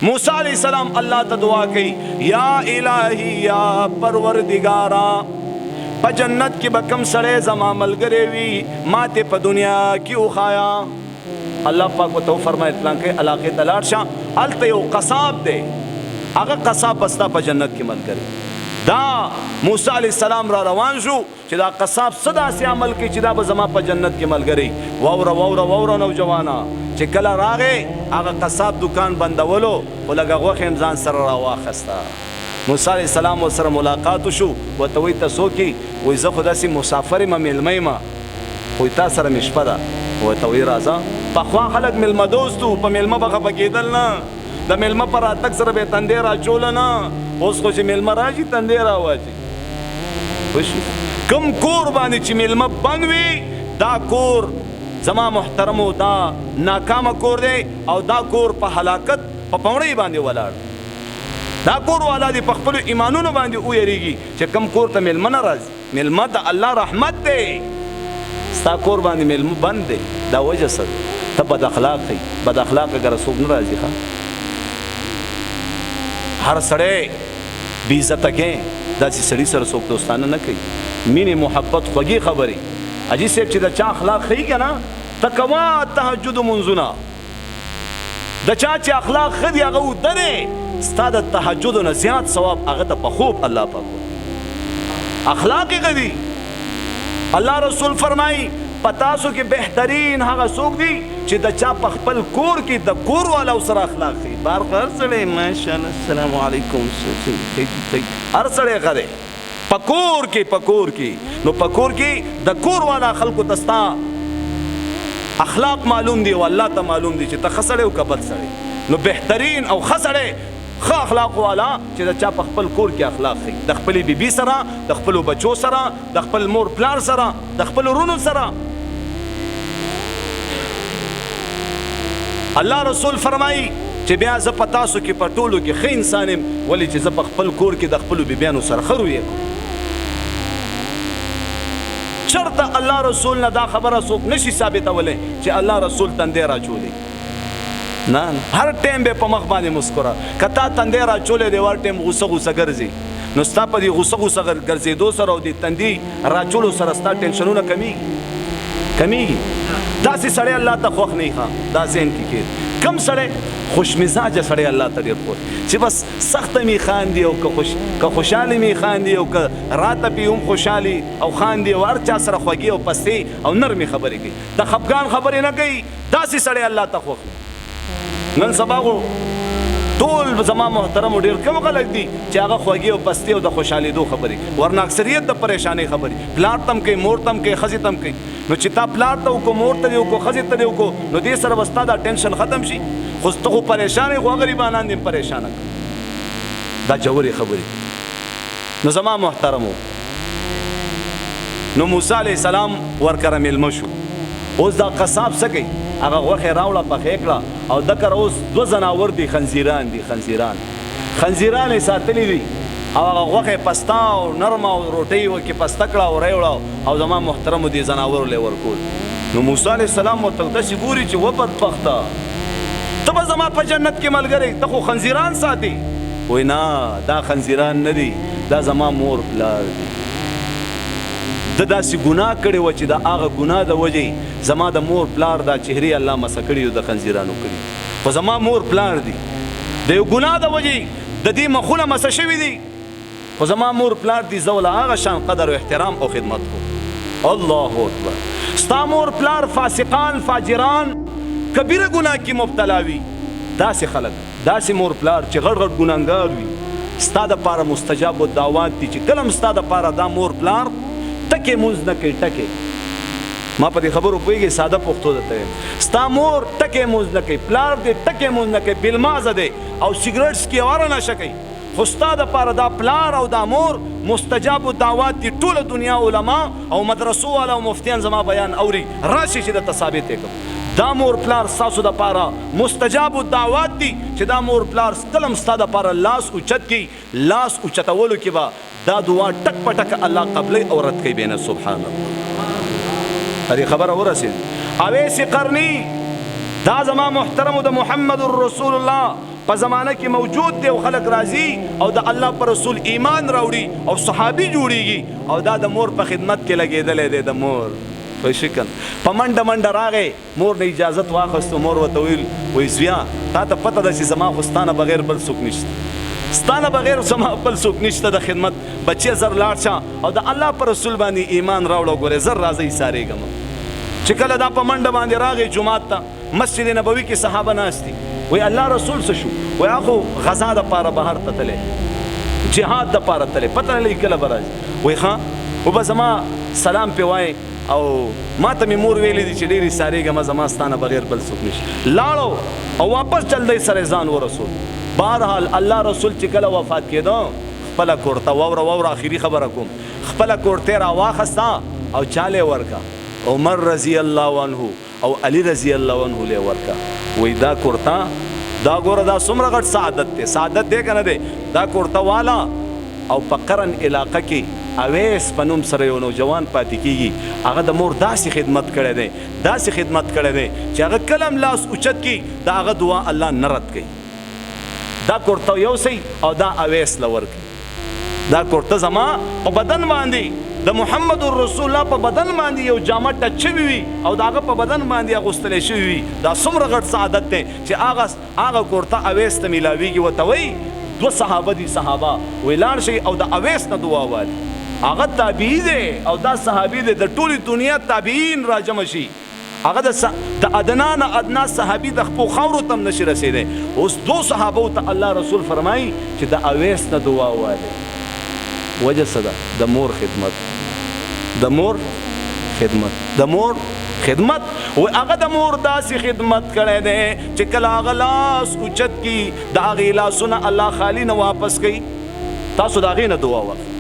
موسی علیہ السلام اللہ تا دعا کی یا الہی یا پروردگارا پا جنت کی بکم سڑے زما ملگرے وی ماتے پا دنیا کیوں خایا. اللہ پاک و تو فرمائے اطلاع کے علاقے تلار شاہ التا یو قصاب دے اگا قصاب بستا پا جنت کی ملگرے دا موسیٰ علیہ السلام را روان شو چی دا قصاب صدا سے عمل کی چی دا بزما پا جنت کی ملگرے وورا نوجوانا چی کلا راگے آگا قصاب دکان بندولو و لگا غوخ امزان سر روا خستا. موسیٰ علیہ السلام و سر ملاقاتو شو و توی تسو کی وی زا خدا سی مسافر ما ملمئی ما وی تا سر مشپا دا و توی رازا پخوان خلق ملم دوستو پا ملم بخا پکیدل نا دا ملم پر آتک سر بے تندے را چولا نا اس خوشی ملم راجی تندے را واجی خوشی کم کور بانی چی ملم بنوی دا کور زما محترمو دا ناکام کور دے او دا کور پا حلاکت پا پونڑی باندے ولار دا کور والا دی پخپلو ایمانونو باندے او یریگی چه کم کور تا ملم نرازی ملم دا اللہ رحمت دے ستا کور باندے ملم بند دے دا وجہ سر تا بد اخلاق خی بد اخلاق اگر رسول نرازی خوا ہر سڑے بیزت کیں دا سی سڑی سر سوک دوستانہ نہ کئی مین محبت خوگی خبری اجی سیب چی دا چا اخلاق خی کیا نا تکوا تحجد منزنا دا چا چی اخلاق خدی اغاو دنے ستا دا تحجد و نزیاد ثواب اغتا پخوب اللہ پاکو اخلاقی خدی. اللہ رسول فرمائی پتاسو کی بہترین ہاگا سوک دی چی دا چا پخپل کور کی دا کور والا اسر اخلاق خی بار قرر سڑے ماشاءاللہ السلام علیکم ارسڑے خدے پکور کی نو پکور کی دا کور والا خلق تستا اخلاق معلوم دی و اللہ تا معلوم دی چی تا خسڑے و کبت سڑے نو بہترین او خسڑے خ اخلاق والا چی دا چا پخپل کور کی اخلاق خی دا خپلی بی بی سرا دا خپلو بچو سرا دا خپل مور پلار سرا دا خپلو رونو سرا. اللہ رسول فرمائی چی بیا زا پتاسو کی پٹولو کی خی انسانیم ولی چی زا پخپل کور کی دا خپلو بی بیانو سر خرو یکو چرتا اللہ رسول نا دا خبر سوک نشی ثابتا ولے چی اللہ رسول تندیرہ چولے نا ہر ٹیم بے پمخ بانے مسکرا کتا تندیرہ چولے دے وار ٹیم غصہ گرزی نستا پا دی غصہ گرزی دو سر او دی تندی را چولو سرستا ٹینشنو نا کمی دا سی سڑے اللہ تا خوخ نہیں خواہ دا ذہن کی کیر کم سڑے خوش مزاج سڑے اللہ تا دیر پور چی بس سخت می خان دی او که خوشحالی می خان دی او که رات پی ام خوشحالی او خان دی او هر چا سر خوگی او پستی او نرمی خبری گئی دا خفگان خبری نہ گئی دا سی سڑے اللہ تا خوخ نن سباغو طول زما محترم و دیر کم خلق دی چی آغا خوگی او پستی او دا خوشحالی دو خبری ورنہ اکثریت دا پریشانی خبری پلار تم کئی مور تم کئی خزی تم کئی نو چی تا پلار تا کو مور تا دیو کو خزی تا دیو کو نو دی سر وستا دا ٹینشن ختم شی خوستا خو پریشانی خو غریبانان دیم پریشانک دا جوری خبری. نو زما محترمو نو موسیٰ علیہ السلام ورکرم علمشو اوز دا قصاب سکی اگا غوخ راولا پخیکلا او دکر اوز دو زناور دی خنزیران ساتلی دی او اگا غوخ پستاو نرما و روٹیو کی پستکلا و ریولا او زمان محترم دی زناور لے ورکول. نو موسیٰ علیہ السلام متقدسی گوری چی و بدبختا تبا زمان پا جنت کی ملگری تخو خنزیران ساتی وی نا دا خنزیران ندی دا زمان مور پلار دی دا سی گناہ کڑی وچی دا آغا گناہ دا وجی زما دا مور پلار دا چہری اللہ مسا کڑی دا خنزیرانو کڑی و زما مور پلار دی دا یو گناہ دا وجی دا دی مخونہ مسا شوی دی و زما مور پلار دی زولا آغا شان قدر و احترام او خدمت کو. اللہ اکبر ستا مور پلار فاسقان فاجران کبیر گناہ کی مبتلاوی دا سی خلق دا سی مور پلار چی غڑ گناہگار وی ستا دا پارا مستجاب و دعوات دی چی کلم ستا دا پارا دا مور پلار ٹکے موز نہ کئی ٹکے ما پا دی خبر اپوئی گئی سادہ پختو دیتا ہے ستا مور ٹکے موز نہ کئی پلار دے ٹکے موز نہ کئی بالماز دے او سگریٹس کی آوارا نہ شکئی خستا دا پارا دا پلار او دا مور مستجاب و دعوات دی طول دنیا علماء او مدرسو والا او مفتیان زما بیان اوری راشی چی دا تصابیتے کم دا مور پلار ساسو دا پارا مستجاب و دعوات دی چی دا مور پلار کلم ستا دا پارا لاس اچت کی لاس اچتولو کی با دا دعا ٹک پٹک اللہ قبل عورت کی بین سبحان اللہ. اری خبر ہو رسید اویس قرنی دا زما محترم دا محمد الرسول اللہ په زمانه کې موجود دی او خلک راځي او د الله پر رسول ایمان راوړي او صحابي جوړیږي او دا د مور په خدمت کې لګېدلی دی. د مور په شکل په منډه منډه راغی، مور نه اجازت واخیستو. مور ورته ویل وایي زویا تا ته پته ده چې زما خو ستا نه بغیر بل څوک نشته، ستا نه بغیر زما بل څوک نشته د خدمت. بچی زر لاړ شه او د الله پر رسول باندې ایمان راوړه. ګورې زر راځئ سارېږم. چې کله دا په منډه باندې راغی جومات ته، مسجد نبوي کې صحابه ناست دي. وایي الله رسول څه شو؟ وایي هغه غزا دپاره بهر ته تللی، جهاد دپاره تللی، پته نه لګي کله به راځي. وایي ښه وبه زما سلام پې وایي او ما ته مې مور ویلی دي چې ډېرې سارېږم زما ستا نه بغیر بل څوک نشته. لاړو او واپس جلدی سره ځان ورسول. بهرحال الله رسول چې کله وفات کېده خپله کورته واوره آخري خبره کوم، خپله کورتې را واخسته او چاله ورکا عمر رضی الله عنه او علی رضی الله عنه له ورکا. وای دا کورتا دا ګوره دا څومره غټ سعادت دی، سعادت دی کنه دی. دا کورتا والا او په قرن علاقه کې اویس په نوم سره یو نوجوان پاتې کیږي. هغه د مور داسې خدمت کړی دی، داسې خدمت کړی دی چې هغه کلم لاس اوچت کی دا هغه دعا الله نه رد کوي. دا کورتا یو سی او دا اویس لور کوي. دا کورته زما په بدن باندې د محمد رسول الله په بدن باندې یو جامه ټچ شوی وي او د هغه په بدن باندې اغوستلی شوی وي. دا څومره غټ سعادت دی چې هغه کورته اویس ته میلاویږي. ورته وایي دوه صحابه دي، صحابه وایي لاړ شئ او د اویس نه دعا والي. هغه تابعي دی او دا صحابي دی، د ټولې دنیا تابعین راجمع شي. هغه د ادنا نه ادنا صحابي د خپل خاورو ته هم نشي رسېدی. اوس دو صحابو ته الله رسول فرمایي چې د اویس نه دعا والي. وجه څه ده؟ د مور خدمت، د مور خدمت، د مور خدمت. و هغه د مور داسې خدمت کړی دی چې کله هغه لاس اوچت کي د هغې لاسونه الله خالي نه واپس کوي. تاسو د هغې نه دعا وکړئ.